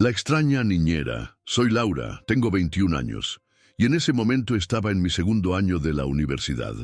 La extraña niñera. Soy Laura, tengo 21 años, y en ese momento estaba en mi segundo año de la universidad.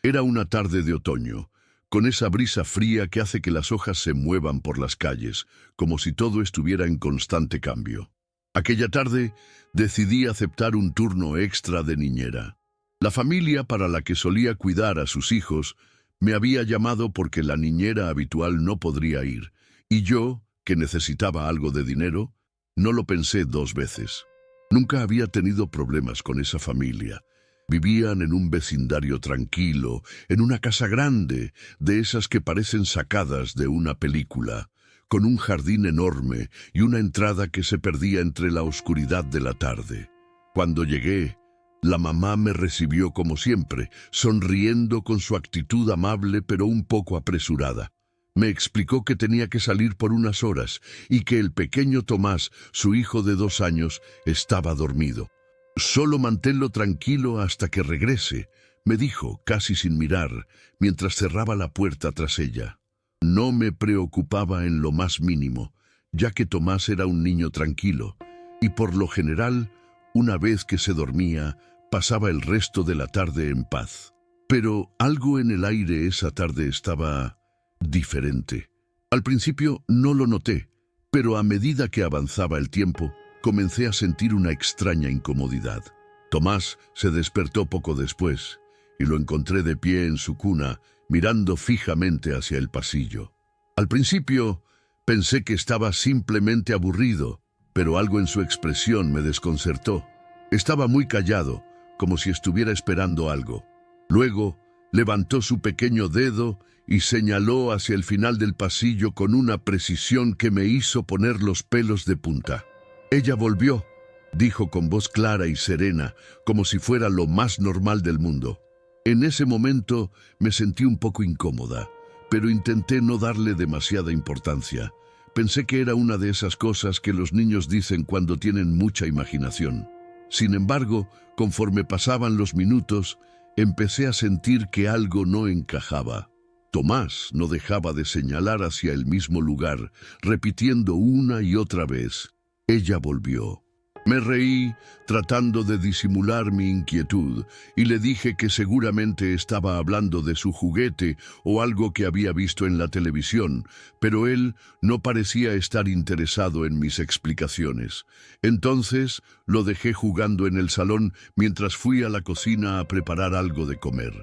Era una tarde de otoño, con esa brisa fría que hace que las hojas se muevan por las calles, como si todo estuviera en constante cambio. Aquella tarde decidí aceptar un turno extra de niñera. La familia para la que solía cuidar a sus hijos me había llamado porque la niñera habitual no podría ir, y yo, que necesitaba algo de dinero, no lo pensé dos veces. Nunca había tenido problemas con esa familia. Vivían en un vecindario tranquilo, en una casa grande, de esas que parecen sacadas de una película, con un jardín enorme y una entrada que se perdía entre la oscuridad de la tarde. Cuando llegué, la mamá me recibió como siempre, sonriendo con su actitud amable pero un poco apresurada. Me explicó que tenía que salir por unas horas y que el pequeño Tomás, su hijo de 2 años, estaba dormido. «Solo manténlo tranquilo hasta que regrese», me dijo, casi sin mirar, mientras cerraba la puerta tras ella. No me preocupaba en lo más mínimo, ya que Tomás era un niño tranquilo, y por lo general, una vez que se dormía, pasaba el resto de la tarde en paz. Pero algo en el aire esa tarde estaba diferente. Al principio no lo noté, pero a medida que avanzaba el tiempo, comencé a sentir una extraña incomodidad. Tomás se despertó poco después, y lo encontré de pie en su cuna, mirando fijamente hacia el pasillo. Al principio, pensé que estaba simplemente aburrido, pero algo en su expresión me desconcertó. Estaba muy callado, como si estuviera esperando algo. Luego, levantó su pequeño dedo y señaló hacia el final del pasillo con una precisión que me hizo poner los pelos de punta. «Ella volvió», dijo con voz clara y serena, como si fuera lo más normal del mundo. En ese momento me sentí un poco incómoda, pero intenté no darle demasiada importancia. Pensé que era una de esas cosas que los niños dicen cuando tienen mucha imaginación. Sin embargo, conforme pasaban los minutos, empecé a sentir que algo no encajaba. Tomás no dejaba de señalar hacia el mismo lugar, repitiendo una y otra vez: «Ella volvió». Me reí, tratando de disimular mi inquietud, y le dije que seguramente estaba hablando de su juguete o algo que había visto en la televisión, pero él no parecía estar interesado en mis explicaciones. Entonces lo dejé jugando en el salón mientras fui a la cocina a preparar algo de comer.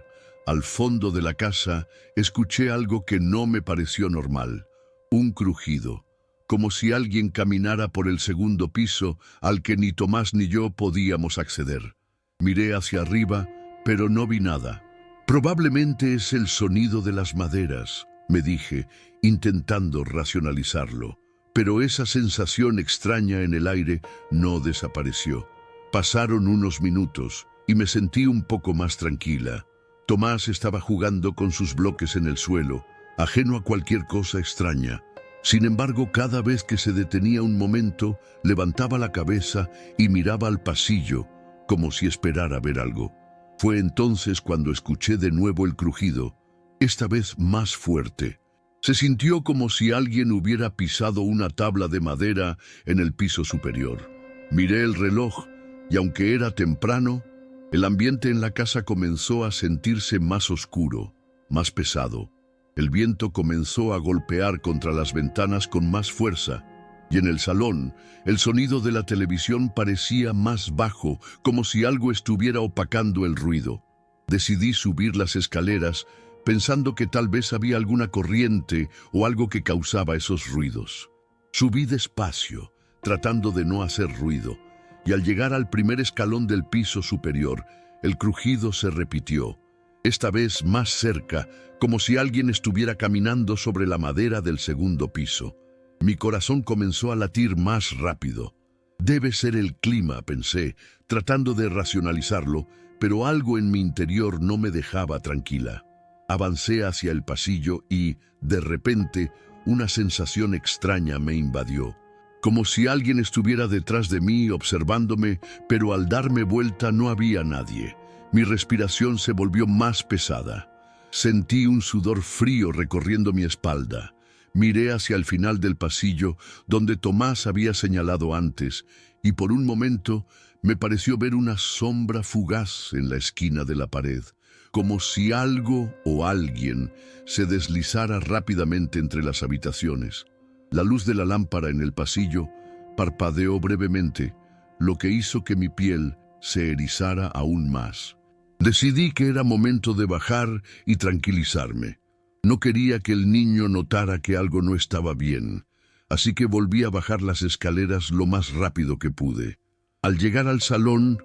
Al fondo de la casa escuché algo que no me pareció normal: un crujido, como si alguien caminara por el segundo piso al que ni Tomás ni yo podíamos acceder. Miré hacia arriba, pero no vi nada. «Probablemente es el sonido de las maderas», me dije, intentando racionalizarlo. Pero esa sensación extraña en el aire no desapareció. Pasaron unos minutos y me sentí un poco más tranquila. Tomás estaba jugando con sus bloques en el suelo, ajeno a cualquier cosa extraña. Sin embargo, cada vez que se detenía un momento, levantaba la cabeza y miraba al pasillo, como si esperara ver algo. Fue entonces cuando escuché de nuevo el crujido, esta vez más fuerte. Se sintió como si alguien hubiera pisado una tabla de madera en el piso superior. Miré el reloj, y aunque era temprano, el ambiente en la casa comenzó a sentirse más oscuro, más pesado. El viento comenzó a golpear contra las ventanas con más fuerza, y en el salón, el sonido de la televisión parecía más bajo, como si algo estuviera opacando el ruido. Decidí subir las escaleras, pensando que tal vez había alguna corriente o algo que causaba esos ruidos. Subí despacio, tratando de no hacer ruido, y al llegar al primer escalón del piso superior, el crujido se repitió, esta vez más cerca, como si alguien estuviera caminando sobre la madera del segundo piso. Mi corazón comenzó a latir más rápido. Debe ser el clima, pensé, tratando de racionalizarlo, pero algo en mi interior no me dejaba tranquila. Avancé hacia el pasillo y, de repente, una sensación extraña me invadió. Como si alguien estuviera detrás de mí observándome, pero al darme vuelta no había nadie. Mi respiración se volvió más pesada. Sentí un sudor frío recorriendo mi espalda. Miré hacia el final del pasillo donde Tomás había señalado antes, y por un momento me pareció ver una sombra fugaz en la esquina de la pared, como si algo o alguien se deslizara rápidamente entre las habitaciones. La luz de la lámpara en el pasillo parpadeó brevemente, lo que hizo que mi piel se erizara aún más. Decidí que era momento de bajar y tranquilizarme. No quería que el niño notara que algo no estaba bien, así que volví a bajar las escaleras lo más rápido que pude. Al llegar al salón,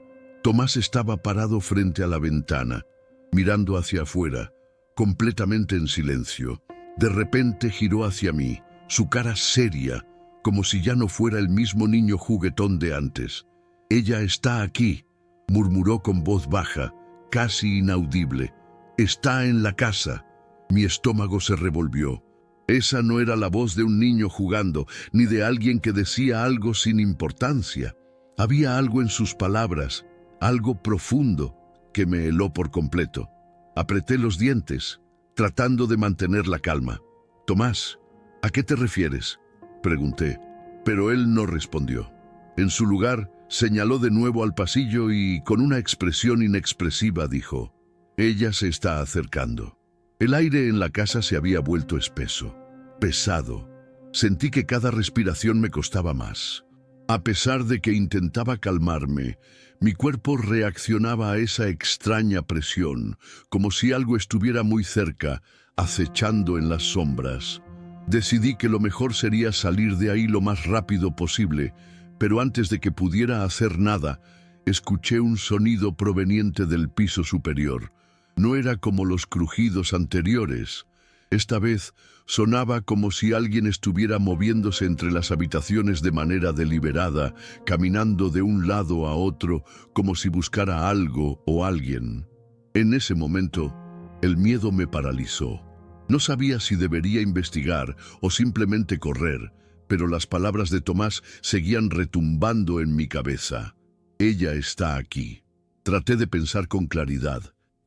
Tomás estaba parado frente a la ventana, mirando hacia afuera, completamente en silencio. De repente giró hacia mí, su cara seria, como si ya no fuera el mismo niño juguetón de antes. «Ella está aquí», murmuró con voz baja, casi inaudible. «Está en la casa». Mi estómago se revolvió. Esa no era la voz de un niño jugando, ni de alguien que decía algo sin importancia. Había algo en sus palabras, algo profundo, que me heló por completo. Apreté los dientes, tratando de mantener la calma. «Tomás, ¿a qué te refieres?», pregunté, pero él no respondió. En su lugar, señaló de nuevo al pasillo y, con una expresión inexpresiva, dijo: «Ella se está acercando». El aire en la casa se había vuelto espeso, pesado. Sentí que cada respiración me costaba más. A pesar de que intentaba calmarme, mi cuerpo reaccionaba a esa extraña presión, como si algo estuviera muy cerca, acechando en las sombras. Decidí que lo mejor sería salir de ahí lo más rápido posible, pero antes de que pudiera hacer nada, escuché un sonido proveniente del piso superior. No era como los crujidos anteriores. Esta vez sonaba como si alguien estuviera moviéndose entre las habitaciones de manera deliberada, caminando de un lado a otro, como si buscara algo o alguien. En ese momento, el miedo me paralizó. No sabía si debería investigar o simplemente correr, pero las palabras de Tomás seguían retumbando en mi cabeza. «Ella está aquí». Traté de pensar con claridad,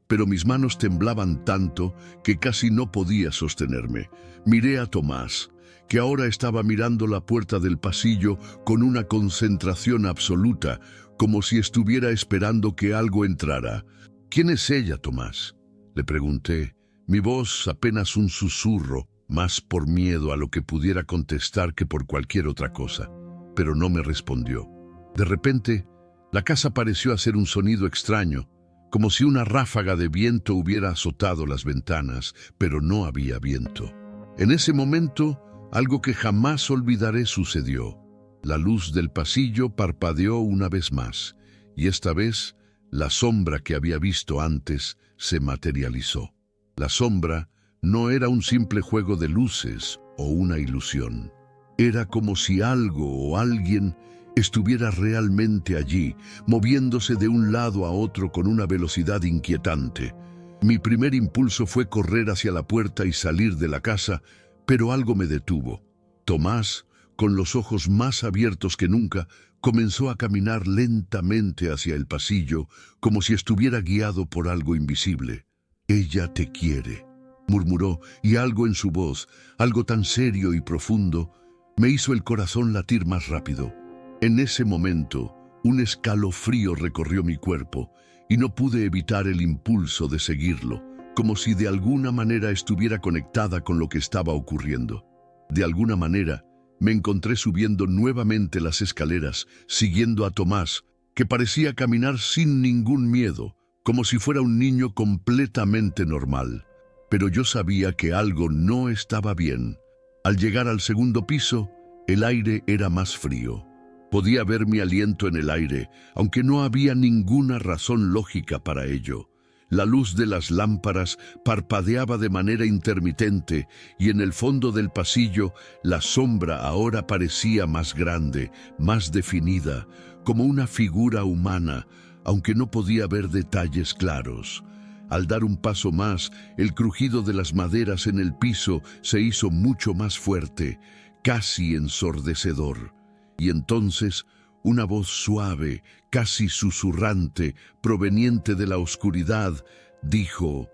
pero mis manos temblaban tanto que casi no podía sostenerme. Miré a Tomás, que ahora estaba mirando la puerta del pasillo con una concentración absoluta, como si estuviera esperando que algo entrara. «¿Quién es ella, Tomás?», le pregunté, mi voz apenas un susurro, más por miedo a lo que pudiera contestar que por cualquier otra cosa. Pero no me respondió. De repente, la casa pareció hacer un sonido extraño, como si una ráfaga de viento hubiera azotado las ventanas, pero no había viento. En ese momento, algo que jamás olvidaré sucedió. La luz del pasillo parpadeó una vez más, y esta vez, la sombra que había visto antes se materializó. La sombra no era un simple juego de luces o una ilusión. Era como si algo o alguien estuviera realmente allí, moviéndose de un lado a otro con una velocidad inquietante. Mi primer impulso fue correr hacia la puerta y salir de la casa, pero algo me detuvo. Tomás, con los ojos más abiertos que nunca, comenzó a caminar lentamente hacia el pasillo, como si estuviera guiado por algo invisible. «Ella te quiere», murmuró, y algo en su voz, algo tan serio y profundo, me hizo el corazón latir más rápido. En ese momento, un escalofrío recorrió mi cuerpo y no pude evitar el impulso de seguirlo, como si de alguna manera estuviera conectada con lo que estaba ocurriendo. De alguna manera, me encontré subiendo nuevamente las escaleras, siguiendo a Tomás, que parecía caminar sin ningún miedo, como si fuera un niño completamente normal. Pero yo sabía que algo no estaba bien. Al llegar al segundo piso, el aire era más frío. Podía ver mi aliento en el aire, aunque no había ninguna razón lógica para ello. La luz de las lámparas parpadeaba de manera intermitente y en el fondo del pasillo la sombra ahora parecía más grande, más definida, como una figura humana, aunque no podía ver detalles claros. Al dar un paso más, el crujido de las maderas en el piso se hizo mucho más fuerte, casi ensordecedor. Y entonces, una voz suave, casi susurrante, proveniente de la oscuridad, dijo: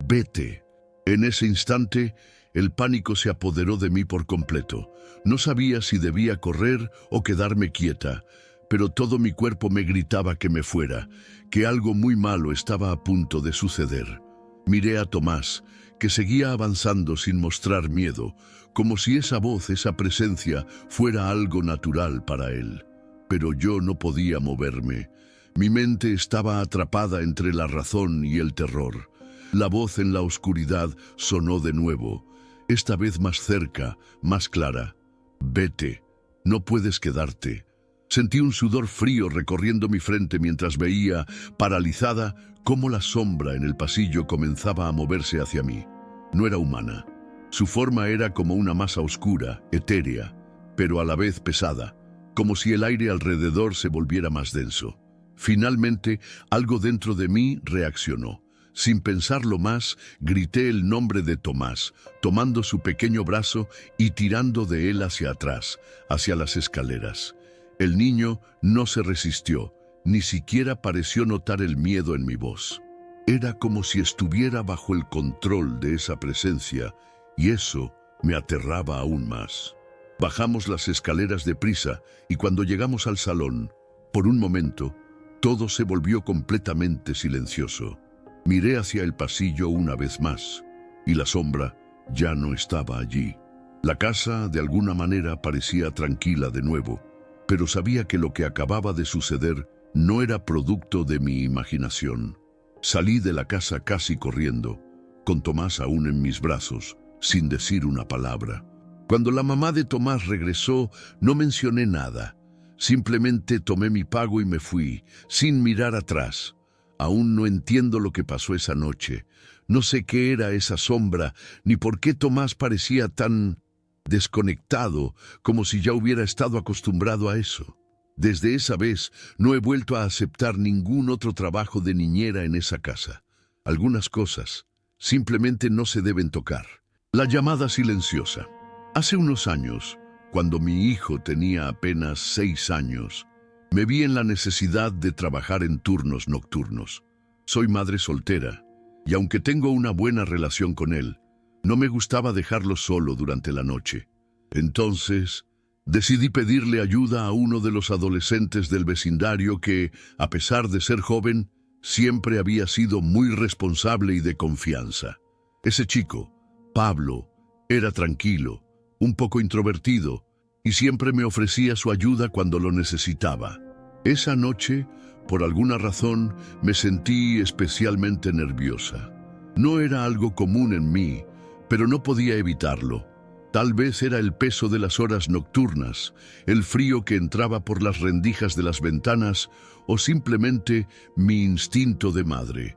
«Vete». En ese instante, El pánico se apoderó de mí por completo. No sabía si debía correr o quedarme quieta, pero todo mi cuerpo me gritaba que me fuera, que algo muy malo estaba a punto de suceder. Miré a Tomás, que seguía avanzando sin mostrar miedo, como si esa voz, esa presencia, fuera algo natural para él. Pero yo no podía moverme. Mi mente estaba atrapada entre la razón y el terror. La voz en la oscuridad sonó de nuevo, esta vez más cerca, más clara. Vete, no puedes quedarte. Sentí un sudor frío recorriendo mi frente mientras veía, paralizada, cómo la sombra en el pasillo comenzaba a moverse hacia mí. No era humana. Su forma era como una masa oscura, etérea, pero a la vez pesada, como si el aire alrededor se volviera más denso. Finalmente, algo dentro de mí reaccionó. Sin pensarlo más, grité el nombre de Tomás, tomando su pequeño brazo y tirando de él hacia atrás, hacia las escaleras. El niño no se resistió, ni siquiera pareció notar el miedo en mi voz. Era como si estuviera bajo el control de esa presencia, y eso me aterraba aún más. Bajamos las escaleras deprisa, y cuando llegamos al salón, por un momento, todo se volvió completamente silencioso. Miré hacia el pasillo una vez más, y la sombra ya no estaba allí. La casa, de alguna manera, parecía tranquila de nuevo, pero sabía que lo que acababa de suceder no era producto de mi imaginación. Salí de la casa casi corriendo, con Tomás aún en mis brazos, sin decir una palabra. Cuando la mamá de Tomás regresó, no mencioné nada. Simplemente tomé mi pago y me fui, sin mirar atrás. Aún no entiendo lo que pasó esa noche. No sé qué era esa sombra, ni por qué Tomás parecía tan desconectado, como si ya hubiera estado acostumbrado a eso. Desde esa vez no he vuelto a aceptar ningún otro trabajo de niñera en esa casa. Algunas cosas simplemente no se deben tocar. La llamada silenciosa. Hace unos años, cuando mi hijo tenía apenas 6 años, me vi en la necesidad de trabajar en turnos nocturnos. Soy madre soltera, y aunque tengo una buena relación con él, no me gustaba dejarlo solo durante la noche. Entonces, decidí pedirle ayuda a uno de los adolescentes del vecindario que, a pesar de ser joven, siempre había sido muy responsable y de confianza. Ese chico, Pablo, era tranquilo, un poco introvertido, y siempre me ofrecía su ayuda cuando lo necesitaba. Esa noche, por alguna razón, me sentí especialmente nerviosa. No era algo común en mí, pero no podía evitarlo. Tal vez era el peso de las horas nocturnas, el frío que entraba por las rendijas de las ventanas, o simplemente mi instinto de madre.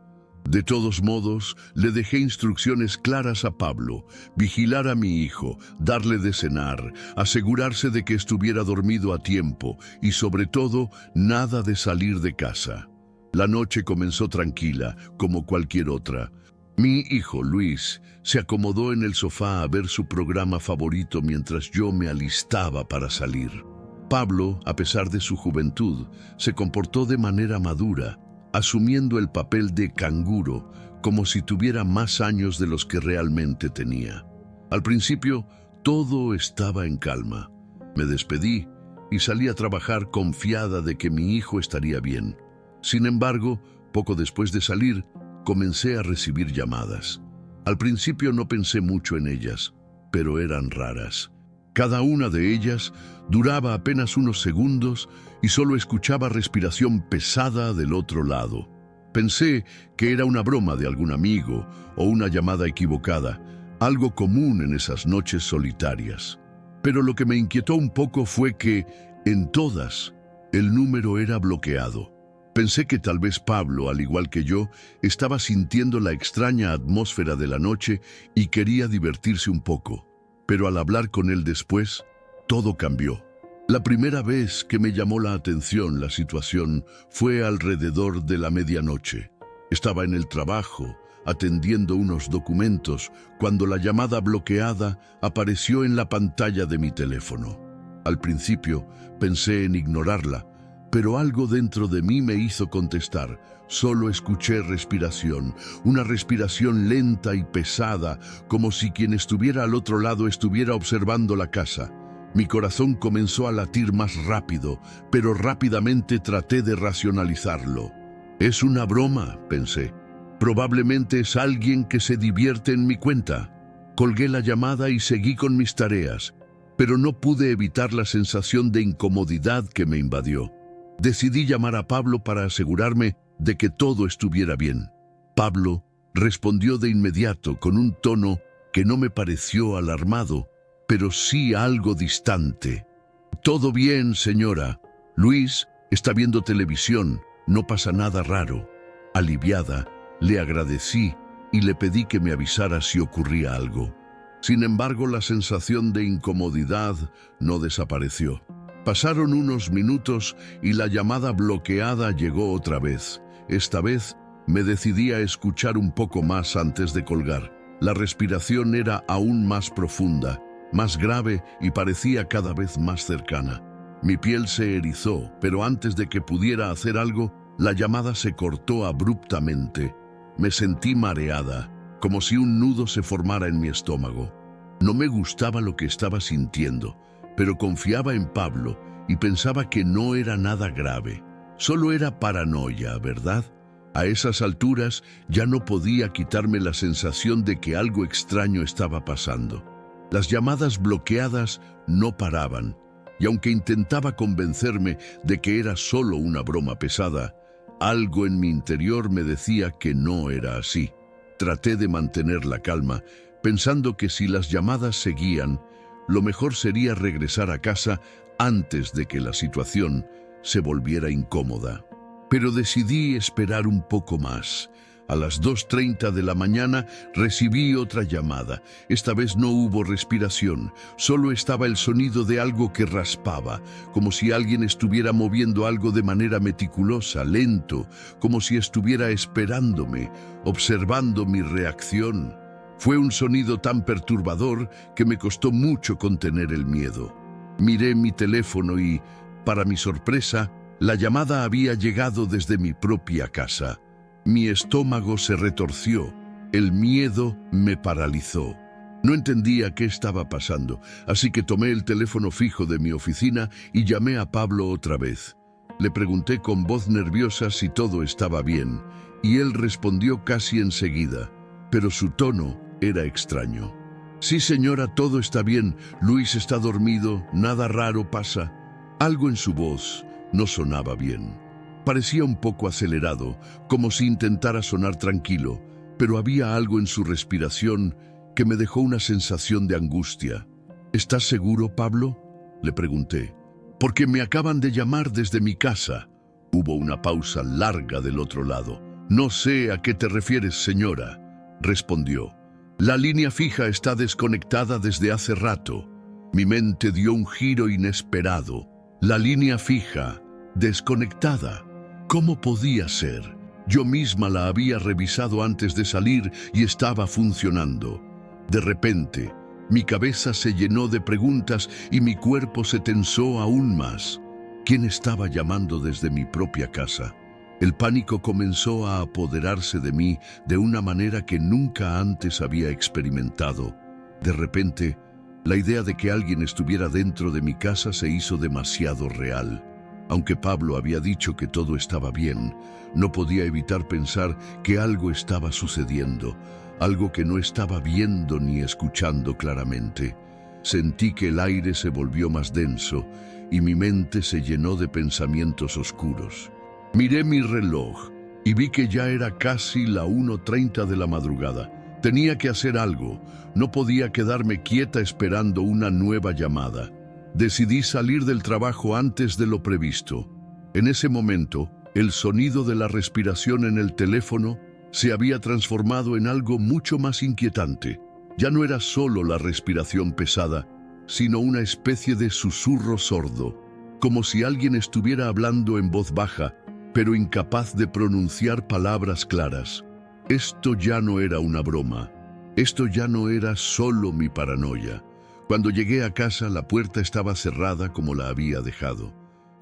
De todos modos, le dejé instrucciones claras a Pablo: vigilar a mi hijo, darle de cenar, asegurarse de que estuviera dormido a tiempo y, sobre todo, nada de salir de casa. La noche comenzó tranquila, como cualquier otra. Mi hijo, Luis, se acomodó en el sofá a ver su programa favorito mientras yo me alistaba para salir. Pablo, a pesar de su juventud, se comportó de manera madura, asumiendo el papel de canguro, como si tuviera más años de los que realmente tenía. Al principio, todo estaba en calma. Me despedí y salí a trabajar confiada de que mi hijo estaría bien. Sin embargo, poco después de salir, comencé a recibir llamadas. Al principio no pensé mucho en ellas, pero eran raras. Cada una de ellas duraba apenas unos segundos y solo escuchaba respiración pesada del otro lado. Pensé que era una broma de algún amigo o una llamada equivocada, algo común en esas noches solitarias. Pero lo que me inquietó un poco fue que, en todas, el número era bloqueado. Pensé que tal vez Pablo, al igual que yo, estaba sintiendo la extraña atmósfera de la noche y quería divertirse un poco. Pero al hablar con él después, todo cambió. La primera vez que me llamó la atención la situación fue alrededor de la medianoche. Estaba en el trabajo, atendiendo unos documentos, cuando la llamada bloqueada apareció en la pantalla de mi teléfono. Al principio pensé en ignorarla, pero algo dentro de mí me hizo contestar. Solo escuché respiración, una respiración lenta y pesada, como si quien estuviera al otro lado estuviera observando la casa. Mi corazón comenzó a latir más rápido, pero rápidamente traté de racionalizarlo. «Es una broma», pensé. «Probablemente es alguien que se divierte en mi cuenta». Colgué la llamada y seguí con mis tareas, pero no pude evitar la sensación de incomodidad que me invadió. Decidí llamar a Pablo para asegurarme de que todo estuviera bien. Pablo respondió de inmediato con un tono que no me pareció alarmado, pero sí algo distante. «Todo bien, señora. Luis está viendo televisión. No pasa nada raro». Aliviada, le agradecí y le pedí que me avisara si ocurría algo. Sin embargo, la sensación de incomodidad no desapareció. Pasaron unos minutos y la llamada bloqueada llegó otra vez. Esta vez me decidí a escuchar un poco más antes de colgar. La respiración era aún más profunda, más grave y parecía cada vez más cercana. Mi piel se erizó, pero antes de que pudiera hacer algo, la llamada se cortó abruptamente. Me sentí mareada, como si un nudo se formara en mi estómago. No me gustaba lo que estaba sintiendo, pero confiaba en Pablo y pensaba que no era nada grave. Solo era paranoia, ¿verdad? A esas alturas ya no podía quitarme la sensación de que algo extraño estaba pasando. Las llamadas bloqueadas no paraban, y aunque intentaba convencerme de que era solo una broma pesada, algo en mi interior me decía que no era así. Traté de mantener la calma, pensando que si las llamadas seguían, lo mejor sería regresar a casa antes de que la situación se volviera incómoda. Pero decidí esperar un poco más. A las 2:30 de la mañana recibí otra llamada. Esta vez no hubo respiración, solo estaba el sonido de algo que raspaba, como si alguien estuviera moviendo algo de manera meticulosa, lento, como si estuviera esperándome, observando mi reacción. Fue un sonido tan perturbador que me costó mucho contener el miedo. Miré mi teléfono y, para mi sorpresa, la llamada había llegado desde mi propia casa. Mi estómago se retorció, el miedo me paralizó. No entendía qué estaba pasando, así que tomé el teléfono fijo de mi oficina y llamé a Pablo otra vez. Le pregunté con voz nerviosa si todo estaba bien, y él respondió casi enseguida, pero su tono era extraño. «Sí, señora, todo está bien. Luis está dormido, nada raro pasa». Algo en su voz no sonaba bien. Parecía un poco acelerado, como si intentara sonar tranquilo, pero había algo en su respiración que me dejó una sensación de angustia. «¿Estás seguro, Pablo?», le pregunté. «Porque me acaban de llamar desde mi casa». Hubo una pausa larga del otro lado. «No sé a qué te refieres, señora», respondió. «La línea fija está desconectada desde hace rato». Mi mente dio un giro inesperado. La línea fija, desconectada. ¿Cómo podía ser? Yo misma la había revisado antes de salir y estaba funcionando. De repente, mi cabeza se llenó de preguntas y mi cuerpo se tensó aún más. ¿Quién estaba llamando desde mi propia casa? El pánico comenzó a apoderarse de mí de una manera que nunca antes había experimentado. De repente, la idea de que alguien estuviera dentro de mi casa se hizo demasiado real. Aunque Pablo había dicho que todo estaba bien, no podía evitar pensar que algo estaba sucediendo, algo que no estaba viendo ni escuchando claramente. Sentí que el aire se volvió más denso y mi mente se llenó de pensamientos oscuros. Miré mi reloj y vi que ya era casi la 1:30 de la madrugada. Tenía que hacer algo, no podía quedarme quieta esperando una nueva llamada. Decidí salir del trabajo antes de lo previsto. En ese momento, el sonido de la respiración en el teléfono se había transformado en algo mucho más inquietante. Ya no era solo la respiración pesada, sino una especie de susurro sordo, como si alguien estuviera hablando en voz baja, pero incapaz de pronunciar palabras claras. Esto ya no era una broma. Esto ya no era solo mi paranoia. Cuando llegué a casa, la puerta estaba cerrada como la había dejado.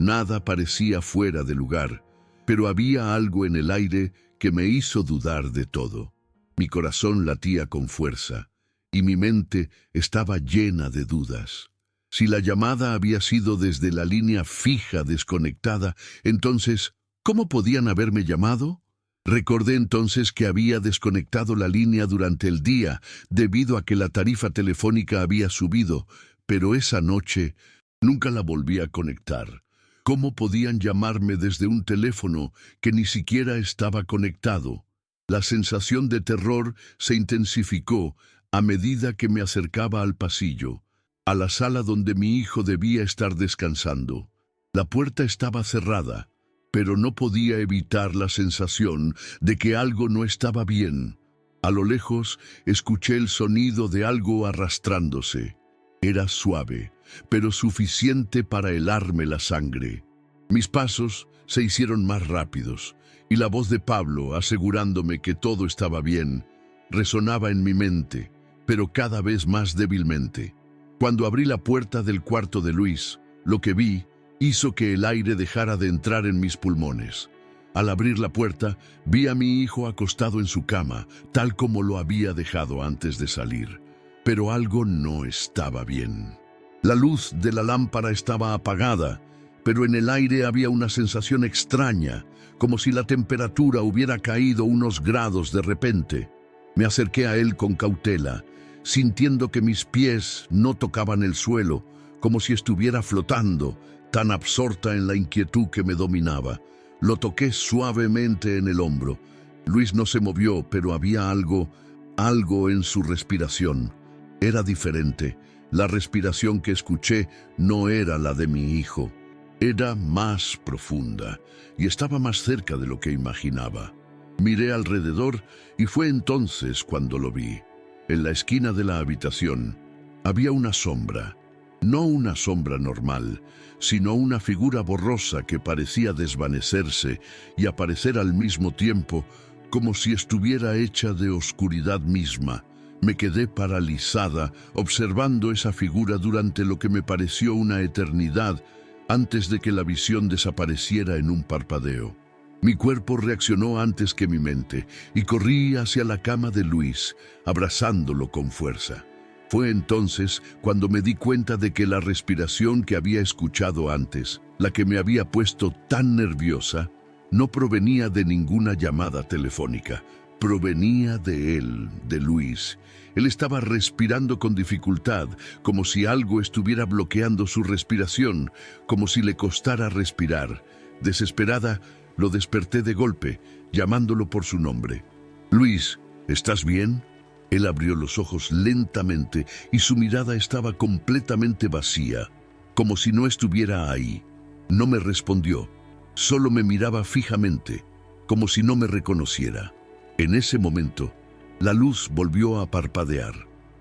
Nada parecía fuera de lugar, pero había algo en el aire que me hizo dudar de todo. Mi corazón latía con fuerza y mi mente estaba llena de dudas. Si la llamada había sido desde la línea fija desconectada, entonces, ¿cómo podían haberme llamado? Recordé entonces que había desconectado la línea durante el día debido a que la tarifa telefónica había subido, pero esa noche nunca la volví a conectar. ¿Cómo podían llamarme desde un teléfono que ni siquiera estaba conectado? La sensación de terror se intensificó a medida que me acercaba al pasillo, a la sala donde mi hijo debía estar descansando. La puerta estaba cerrada, pero no podía evitar la sensación de que algo no estaba bien. A lo lejos escuché el sonido de algo arrastrándose. Era suave, pero suficiente para helarme la sangre. Mis pasos se hicieron más rápidos, y la voz de Pablo, asegurándome que todo estaba bien, resonaba en mi mente, pero cada vez más débilmente. Cuando abrí la puerta del cuarto de Luis, lo que vi hizo que el aire dejara de entrar en mis pulmones. Al abrir la puerta, vi a mi hijo acostado en su cama, tal como lo había dejado antes de salir. Pero algo no estaba bien. La luz de la lámpara estaba apagada, pero en el aire había una sensación extraña, como si la temperatura hubiera caído unos grados de repente. Me acerqué a él con cautela, sintiendo que mis pies no tocaban el suelo, como si estuviera flotando, tan absorta en la inquietud que me dominaba. Lo toqué suavemente en el hombro. Luis no se movió, pero había algo en su respiración. Era diferente. La respiración que escuché no era la de mi hijo. Era más profunda y estaba más cerca de lo que imaginaba. Miré alrededor y fue entonces cuando lo vi. En la esquina de la habitación había una sombra. No una sombra normal, sino una figura borrosa que parecía desvanecerse y aparecer al mismo tiempo, como si estuviera hecha de oscuridad misma. Me quedé paralizada observando esa figura durante lo que me pareció una eternidad antes de que la visión desapareciera en un parpadeo. Mi cuerpo reaccionó antes que mi mente y corrí hacia la cama de Luis, abrazándolo con fuerza. Fue entonces cuando me di cuenta de que la respiración que había escuchado antes, la que me había puesto tan nerviosa, no provenía de ninguna llamada telefónica. Provenía de él, de Luis. Él estaba respirando con dificultad, como si algo estuviera bloqueando su respiración, como si le costara respirar. Desesperada, lo desperté de golpe, llamándolo por su nombre. «Luis, ¿estás bien?» Él abrió los ojos lentamente y su mirada estaba completamente vacía, como si no estuviera ahí. No me respondió, solo me miraba fijamente, como si no me reconociera. En ese momento, la luz volvió a parpadear.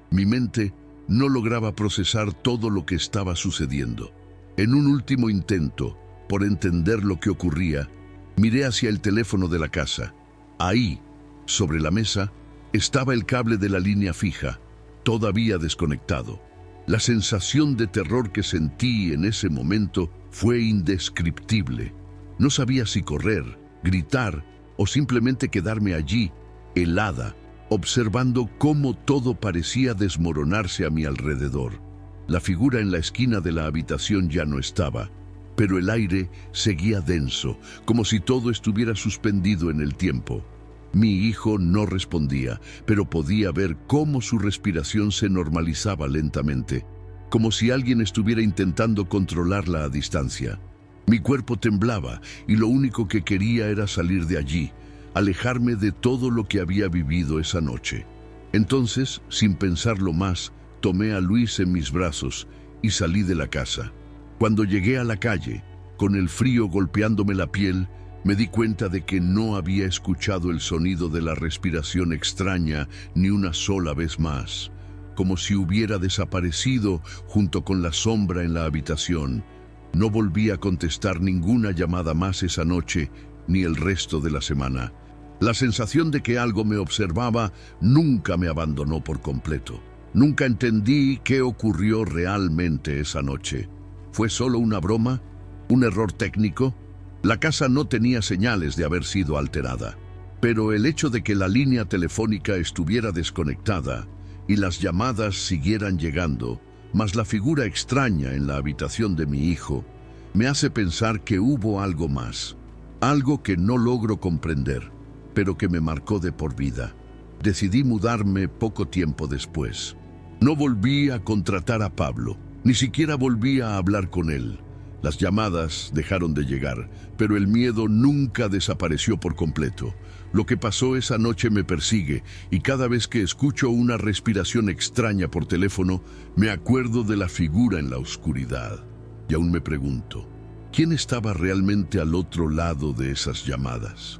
Mi mente no lograba procesar todo lo que estaba sucediendo. En un último intento por entender lo que ocurría, miré hacia el teléfono de la casa. Ahí, sobre la mesa, estaba el cable de la línea fija, todavía desconectado. La sensación de terror que sentí en ese momento fue indescriptible. No sabía si correr, gritar o simplemente quedarme allí, helada, observando cómo todo parecía desmoronarse a mi alrededor. La figura en la esquina de la habitación ya no estaba, pero el aire seguía denso, como si todo estuviera suspendido en el tiempo. Mi hijo no respondía, pero podía ver cómo su respiración se normalizaba lentamente, como si alguien estuviera intentando controlarla a distancia. Mi cuerpo temblaba y lo único que quería era salir de allí, alejarme de todo lo que había vivido esa noche. Entonces, sin pensarlo más, tomé a Luis en mis brazos y salí de la casa. Cuando llegué a la calle, con el frío golpeándome la piel, me di cuenta de que no había escuchado el sonido de la respiración extraña ni una sola vez más, como si hubiera desaparecido junto con la sombra en la habitación. No volví a contestar ninguna llamada más esa noche ni el resto de la semana. La sensación de que algo me observaba nunca me abandonó por completo. Nunca entendí qué ocurrió realmente esa noche. ¿Fue solo una broma? ¿Un error técnico? La casa no tenía señales de haber sido alterada, pero el hecho de que la línea telefónica estuviera desconectada y las llamadas siguieran llegando, más la figura extraña en la habitación de mi hijo, me hace pensar que hubo algo más, algo que no logro comprender, pero que me marcó de por vida. Decidí mudarme poco tiempo después. No volví a contratar a Pablo, ni siquiera volví a hablar con él. Las llamadas dejaron de llegar, pero el miedo nunca desapareció por completo. Lo que pasó esa noche me persigue y cada vez que escucho una respiración extraña por teléfono, me acuerdo de la figura en la oscuridad. Y aún me pregunto, ¿quién estaba realmente al otro lado de esas llamadas?